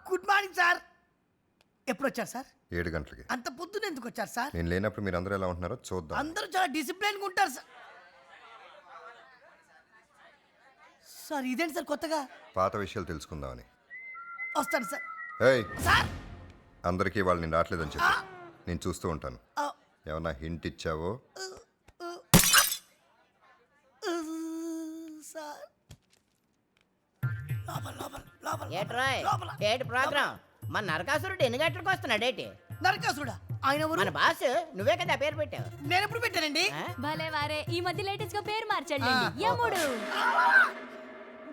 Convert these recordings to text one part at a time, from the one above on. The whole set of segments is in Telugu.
Good morning sir. ఎప్పుడు వచ్చారు సార్? 7 గంటలకి. అంత పొద్దున ఎందుకు వచ్చారు సార్? నేను లేనప్పుడు మీరు అందరూ ఎలా ఉంటున్నారో చూద్దాం. అందరూ చాలా డిసిప్లిన్ గా ఉంటారు సార్. సార్ ఇదేంటి సార్ కొత్తగా? పాత విషయాలు తెలుసుకుందామని. వస్తాను సార్. ఏయ్ సార్ అందరికీ వాళ్ళు నేను రావట్లేదని చెప్పి నేను చూస్తూ ఉంటాను. ఏమన్నా హింట్ ఇచ్చావో? సార్ ఏటి ప్రోగ్రాం? మన నరకాసురుడు ఎన్ని గంటలకు వస్తున్నాడు? ఏంటి నరకాసురుడా? ఆయన ఎవరు? మన బాస్. నువ్వే కదా పేరు పెట్టావు. నేను ఎప్పుడు పెట్టానండి? భలే వారే, ఈ మధ్య లేటెస్ట్ గా పేరు మార్చండి. యముడు.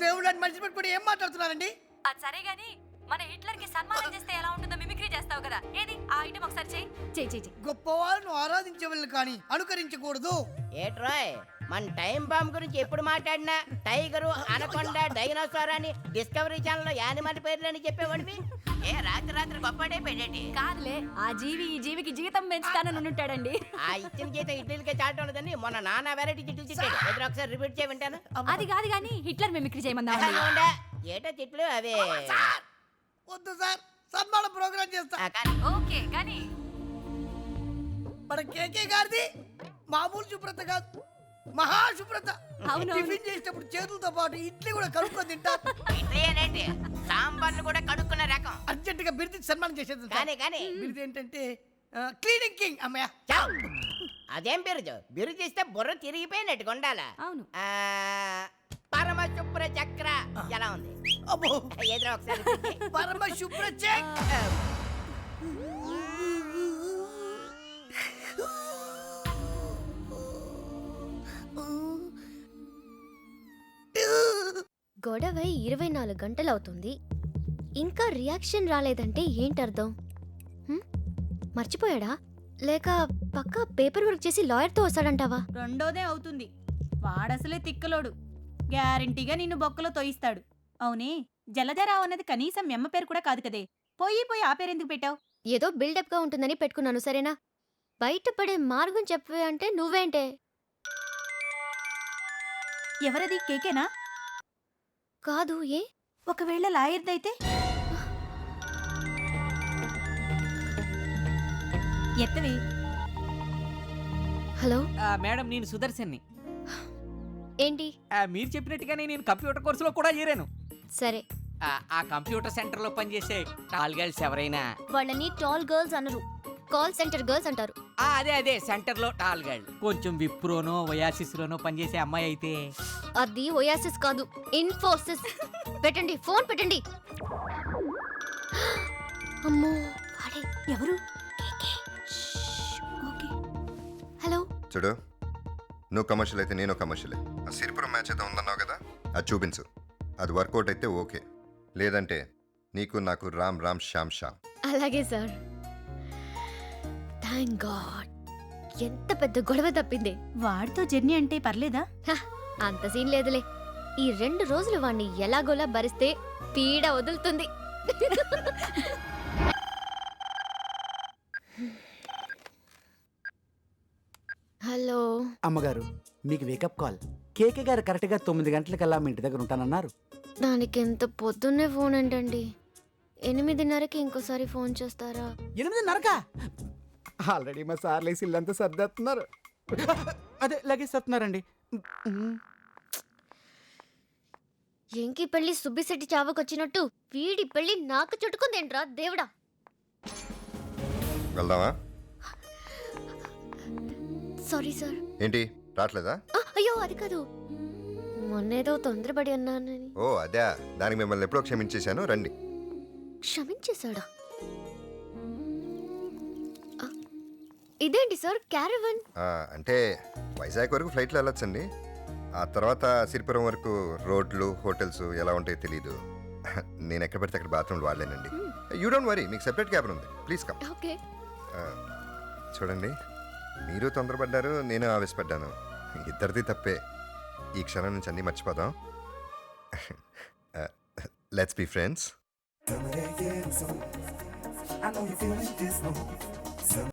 దేవుడు అని మనిషి పెట్టుకుని ఏం మాట్లాడుతున్నారండి? అది సరే గాని మన హిట్లర్ కి సన్మానం చేస్తే ఎలా ఉంటుందో మిమిక్రీ చేస్తావు కదా, ఏది ఆ ఐటమ్ ఒకసారి చెయ్యి. గొప్పవాళ్ళను ఆరాధించే వాళ్ళు కానీ అనుకరించకూడదు. ఏట్రాయ్, మన టైం బాంబ్ గురించి ఎప్పుడు మాట్లాడినా టైగరు, అనకొండ, డైనోసార్ అని డిస్కవరీ ఛానల్ లో యానిమల్ పేర్లని చెప్పేవాడివి. ఏ రాత్రి గొప్పడే పెట్టేటి కాదులే, ఆ జీవి ఈ జీవికి జీవితం పెంచుతానని ఉంటాడండి. ఆ ఇచ్చిన జీతం ఇడ్లీలకే చాటం ఉండదని మొన్న నానా వెరైటీ తిట్లు తిట్టాడు. ఎదురు ఒకసారి రిపీట్ చేయ వింటాను. అది కాదు గాని హిట్లర్ మిమిక్రీ చేయమన్నా. ఏటో తిట్లు అవే. వద్దు సార్, సన్మానం ప్రోగ్రామ్ చేస్తా. ఓకే కానీ మన కేకే గారిది మామూలు శుభ్రత కాదు, మహా శుభ్రత. టిఫిన్ చేసేటప్పుడు చేతులతో పాటు ఇడ్లీ కూడా కడుక్కొని తింటారు. సాంబార్లు కూడా కడుక్కున్న రకం. అర్జెంట్ గా బిర్ది సన్మానం చేసేది. కానీ బిర్ది ఏంటంటే క్లీనింగ్ కింగ్. అమ్మయ్య, అదేం బిరుదు? బిరుదు ఇస్తే బుర్ర తిరిగిపోయినట్టు ఉండాలా. అవును. పరమ శుభ్ర చక్ర ఎలా ఉంది? ఎదురు ఒకసారి పరమ శుభ్ర చక్ర. గొడవ 24 గంటలవుతుంది, ఇంకా రియాక్షన్ రాలేదంటే ఏంటర్థం? మర్చిపోయాడా లేక పక్కా పేపర్ వర్క్ చేసి లాయర్తో వస్తాడంటావా? రెండోదే అవుతుంది. వాడసలే తిక్కలోడు, గ్యారంటీగా నిన్ను బొక్కలో తోయిస్తాడు. అవునే, జలధరావు అన్నది కనీసం మెమ్మ పేరు కూడా కాదు కదే. పోయి ఆ పేరెందుకు పెట్టావు? ఏదో బిల్డప్ గా ఉంటుందని పెట్టుకున్నాను, సరేనా? బయటపడే మార్గం చెప్పవే అంటే నువ్వేంటే? ఎవరది? కేకేనా? కాదు. ఏ? ఒకవేళ లాయర్దైతే? ఎత్తవి. హలో మేడం, నేను సుదర్శన్ని. ఏంటి? మీరు చెప్పినట్టుగానే నేను కంప్యూటర్ కోర్సులో కూడా చేరాను. సరే. ఆ కంప్యూటర్ సెంటర్ లో పనిచేసే టాల్ గర్ల్స్ ఎవరైనా వాళ్ళని టాల్ గర్ల్స్ అనరు, కాల్ సెంటర్ గర్ల్స్ అంటారు. అదే సెంటర్ లో టాల్ గర్ల్. కొంచెం విప్రోనో ఒయాసిస్ లోనో పనిచేసే అమ్మాయి అయితే. అది ఒయాసిస్ కాదు, ఇన్ఫోసిస్. పెట్టండి, ఫోన్ పెట్టండి. అమ్మో, వాడే. ఎవరు? హలో. చూడు, నువ్వు కమర్షియల్ అయితే నేను కమర్షియలే. ఆ సిరిపురం మ్యాచ్ అయితే ఉందన్నావు కదా, అది చూపించు. అది వర్కౌట్ అయితే ఓకే, లేదంటే నీకు నాకు రామ్ రామ్ శ్యామ్ శ్యామ్. అలాగే సార్. థ్యాంక్ గాడ్, ఎంత పెద్ద గొడవ తప్పింది. వాడితో జర్నీ అంటే పర్లేదా? అంత సీన్ లేదులే. ఈ 2 రోజులు వాణ్ణి ఎలాగోలా భరిస్తే పీడ వదులుతుంది. హలో అమ్మగారు, మీకు వేకప్ కాల్. కేకే గారు కరెక్ట్గా 9 గంటలకల్లా మీ ఇంటి దగ్గర ఉంటానన్నారు. దానికి ఎంత పొద్దున్నే ఫోన్ ఏంటండి? 8:30కి ఇంకోసారి ఫోన్ చేస్తారా? 8:30కా? ఆల్రెడీ మా సార్ లేసి ఇల్లంతా సర్దేస్తున్నారు. అదే లగేజ్ సర్దుతున్నారండి. ఎంకి పెళ్లి సుబ్బిశెట్టి చావకొచ్చినట్టు వీడి పెళ్లి నాకు చుట్టుకుందేంట్రా దేవుడా. వెళ్దామా? Sorry sir. ఏంటి రావట్లేదా? అయ్యో అది కాదు, మొన్నేదో తొందరపడి అన్నానని. ఓ అదే, దానికి మిమ్మల్ని ఎప్పుడో క్షమించేశాను, రండి. క్షమించేశాడా? ఇదేంటి సార్ క్యారవన్? అంటే వైజాగ్ వరకు ఫ్లైట్లో వెళ్ళొచ్చండి. ఆ తర్వాత సిరిపురం వరకు రోడ్లు హోటల్స్ ఎలా ఉంటాయో తెలీదు. నేను ఎక్కడ పెడితే అక్కడ బాత్రూమ్లు వాడలేనండి. యూ డోంట్ వరీ, మీకు సెపరేట్ క్యాబిన్ ఉంది, ప్లీజ్ కమ్. ఓకే. చూడండి, మీరు తొందరపడ్డారు, నేను ఆవేశపడ్డాను. ఇద్దరిది తప్పే. ఈ క్షణం నుంచి అన్నీ మర్చిపోదాం. Let's be friends.